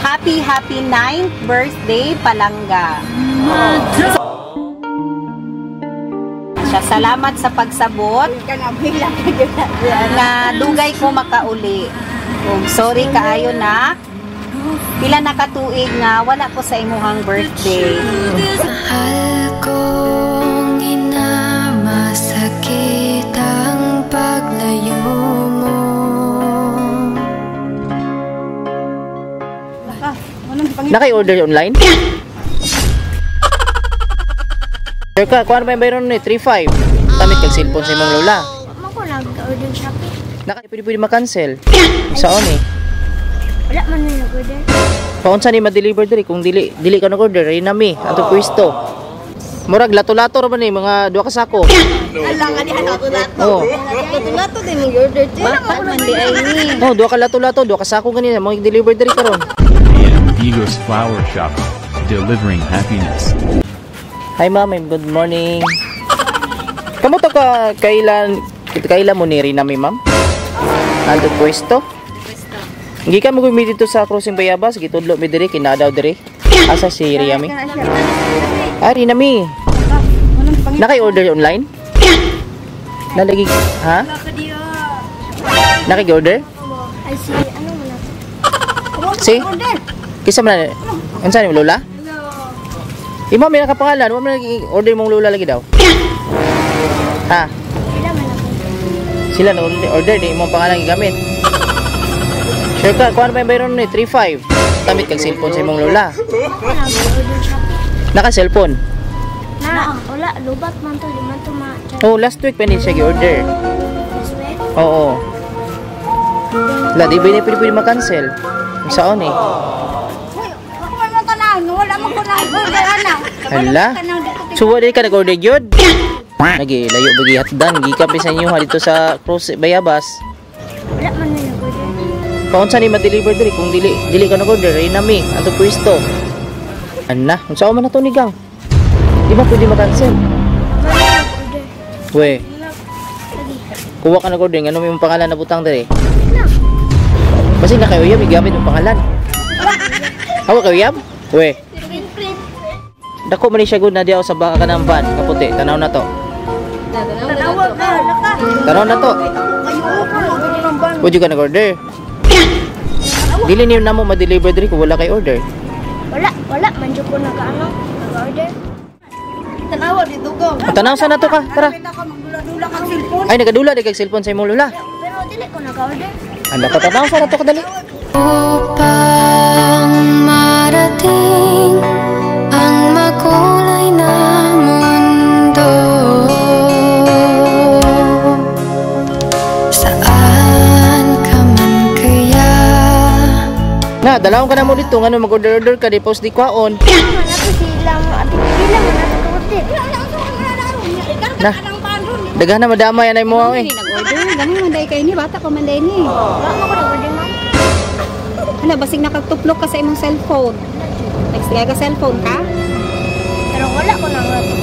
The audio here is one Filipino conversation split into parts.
happy 9th birthday, Palangga. Salamat sa pagsabot na dugay ko makauli. Sorry kaayo na pila nakatuig nga wala ko sa imuhang birthday. Mahal kong ina, masakit ang paglayo mo. Naka-order online? Sir ka, kung ano ba yung bayron ni? 3.5. Tamit kag cellphone sa imong lola. Ako nag-order Shopee. Pwede makancel. Saan eh? Wala man na nag-order. Paunsa ni ma-deliver diri kung dili ka nag-order ay nami ato pwesto. Murag lato-lato ra man ni mga duha ka sako. Ala nga di lato-lato. Oh. Lato-lato din mo order din. Baka man di ay ni. Oh, duha ka lato-lato, duha ka sako ganina mo i-deliver diri karon. Amigos Flower Shop, delivering happiness. Hi ma'am, good morning. Kamo to ka kailan mo ni Rinami ma'am? Ato pwesto? Hindi ka mo gumit dito sa Crossing Bayabas, gitudlo mi diri kinadaw diri. Asa si Riami? Rinami. Naki-order online? Nalagi ha? Naki-order? Ay si ano mo na? Si? Kisa man na? Unsa ni lola? Imo may nakapangalan, mo man order mong lola lagi daw. Ha? Sila na order di mo pangalan gigamit. Sure ka, kung ano ba yung bayron ni? 3.5. Tamit kag cellphone sa imong lola. Nag-order Shopee. Naka-cellphone? Wala, lubat man to, liman to ma. Oh, last week pa ni siya gi-order. This week? Oo. La, di ba niya pwede makancel? Saan eh? Ako man mo tanan, wala man ko na order ana. Hala? So, wala ka nag-order yun? Lagi, layo bagi hatdan. Gika pa sa inyo ha dito sa Cross Bayabas. Wala man na nag-order. Paunsa ni ma-deliver diri kung dili ka nag-order ay nami ato pwesto. Ana, unsa man na to ni gang? Di ba pwede makancel? Wala nag-order. We. Kuha ka nag-order ngano may mong pangalan na butang diri? Kasi na kayo yam igamit yung pangalan. Hawa kayo yam? We. Dako man ni siya gud na diaw sa baka kanang van kaputi. Tanaw na to. Tanawag na laka. Tanaw na to. Pwede ka nag-order. Dili niyo na mo ma-deliver diri kung wala kay order. Wala, manjo ko nag-order. Tanawag dito ko. Tanaw sa na to ka, tara. Magdula-dula kang cellphone. Ay nagadula di kag cellphone sa imong lola. Pero dili ko nag-order. Anda pa tanaw sa na to kadali. Upang marating ang makulay na mundo, saan ka man kaya. Na, dalawon ka na mo dito ngano mag-order ka di post di kwaon. Ano sila mo at sila mo nag-order. Na. Daghan na madama yan ay mo eh. Nag-order, gani manday kay ni bata pa manday ni. Wala mo ko nag-order na. Hala, basig nakatuplok ka sa imong cellphone. Next ka cellphone ka? Pero wala ko nag-order.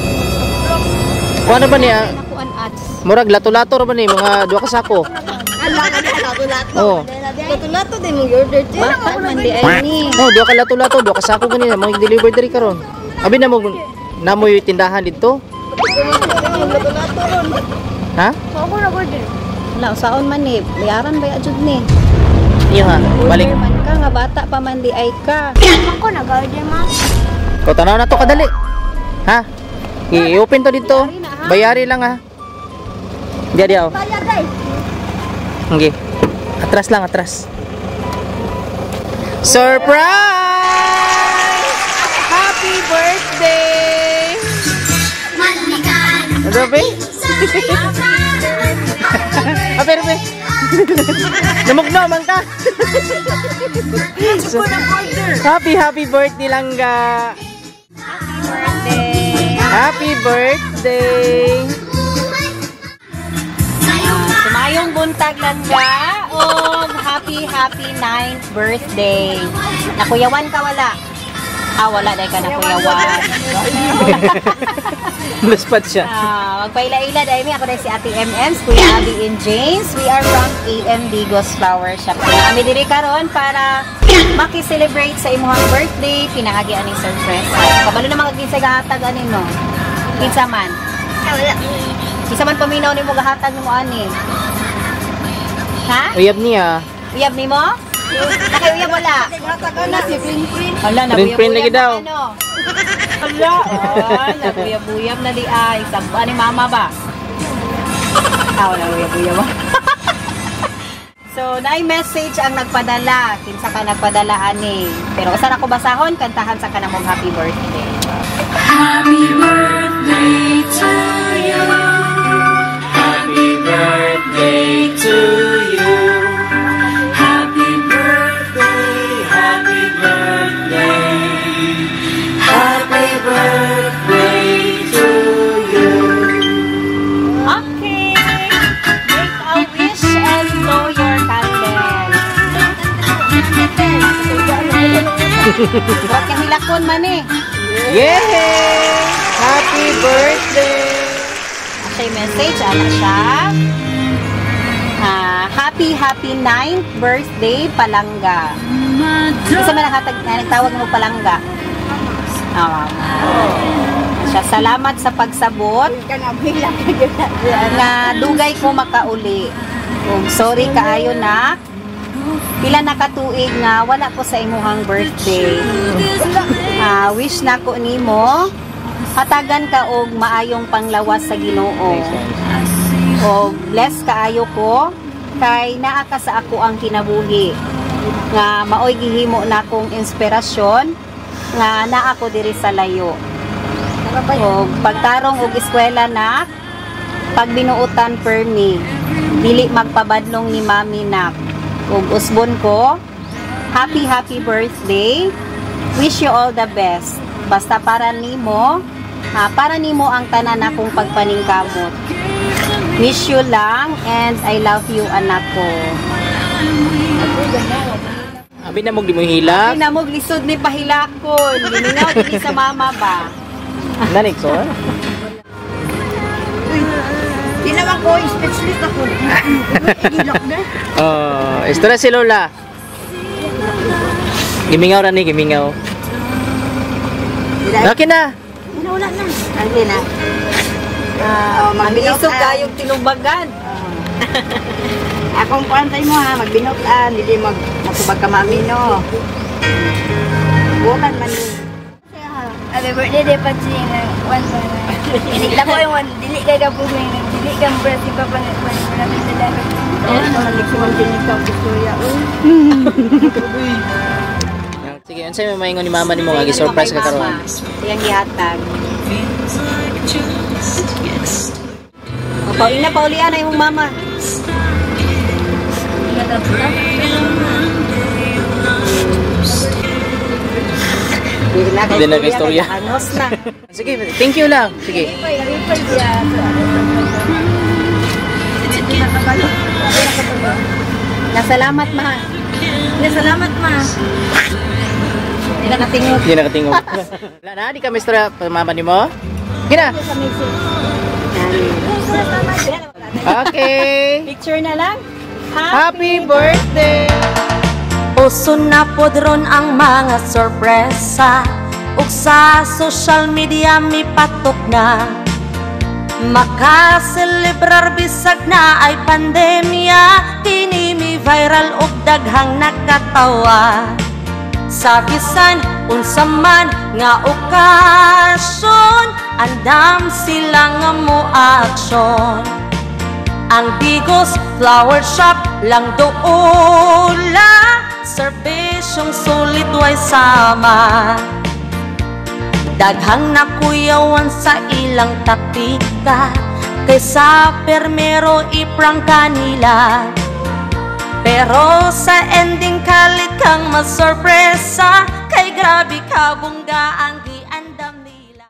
Kuha na ba niya? Nakuan ads. Murag lato-lato ra ba ni mga duha ka sako? Ala ka di lato-lato. Oh. Lato-lato din mo order din. Bata man di ay ni. Oh, duha ka lato-lato, duha ka sako ganina mo i-deliver diri karon. Abi na mo yung tindahan dito? Lato-lato ron. Ha? Ako nag-order. Wala, saon man ni. Bayaran ba ajud ni? Iyo ha. Balik. Order man ka nga bata pa man di ay ka. Ako nag-order ma. Ko tanaw na to kadali. Ha? I-open to dito. Bayari lang ha. Di aw. Kaya guys. Okay. Atras lang, atras. Surprise! Happy birthday! Ano ba? Pero be. Namugno man ka. Happy birthday Langga. Happy birthday. Sumayong buntag Langga. Oh, happy 9th birthday. Nakuyawan ka wala. Wala dahil ka na kuyawan. Luspad siya. Magpaila-ila dahil ako dahil si Ate MMs, Kuya Abby and James. We are from AM Digos Flower Shop. Kami diri karon para maki-celebrate sa imuhang birthday, pinaagi aning surprise. Kabalo na mga kinsa gahatag anin no. Kinsa man. Wala. Kinsa man paminaw nimo gahatag nimo ani. Ha? Uyab niya. Uyab nimo? Nakayuyab wala. Wala si Prin. Hala, Print lagi daw. Hala, naguyab-uyab na di ay. Sabba ni mama ba? Wala uyab-uyab ba? So, na-message ang nagpadala. Kinsa ka nagpadala ani. Pero usan ako basahon, kantahan sa kanang mong happy birthday. Happy birthday to you. Happy birthday to you. Happy birthday, happy birthday. Happy birthday to you. Okay. Make a wish and blow your candle. Huwag kang hilakon man eh. Yay! Happy birthday! Siya yung message, ano siya? Happy 9th birthday, Palangga. Isa man nagtawag mo Palangga. Siya, salamat sa pagsabot. Na dugay ko makauli. Sorry kaayo na. Pila nakatuig nga wala ko sa imuhang birthday. Wish na ko nimo hatagan ka og maayong panglawas sa Ginoo. O bless kaayo ko kay naa ka sa ako ang kinabuhi. Nga maoy gihimo na kong inspirasyon nga naa ko diri sa layo. O pagtarong og eskwela na pagbinuutan permi dili magpabadlong ni mami nak. Ug usbon ko, happy birthday. Wish you all the best. Basta para nimo ang tanan akong pagpaningkamot. Miss you lang and I love you anak ko. Abi na mo di mo hilak. Abi na mo lisod ni pahilakon. Giningaw dili sa mama ba. Nanik so. Di naman ko, speechless ako. Igilok na. Istora si Lola. Gimingaw ra ni, gimingaw. Laki na. Wala na. Hindi na. Mag-isog kayong tinubagan. Akong pantay mo ha, magbinutan, hindi magkubag ka mami no. Bukan man yun. Happy birthday day pa siya ng one month. Inikla ko yung one, dili kay kapag dili kang birthday pa pang maraming salamat. Nagsiman din ikaw, Victoria. Sige, unsay may maingon ni mama nimo nga gi-surprise ka karon? Yang gihatag. Paulian na yung mama. Hindi na istorya. Anos na. Sige, thank you lang. Sige. Nasalamat ma. Salamat ma. Hindi na katingog. Hindi na katingog. Wala na, di ka mistra mama nimo? Gina. Okay. Picture na lang. Happy birthday. Uso na podron ang mga sorpresa ug sa social media mi patok na makaselebrar bisag na ay pandemya kini mi viral ug daghang nakatawa sa bisan unsa man nga okasyon andam sila nga mo aksyon ang Digos Flower Shop lang doola serbisyong sulit way sama daghang nakuyawan sa ilang taktika kaysa permero iprang kanila pero sa ending kalit kang masorpresa kay grabe ka bungga ang giandam nila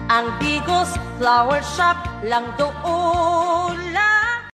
ang Digos Flower Shop lang doola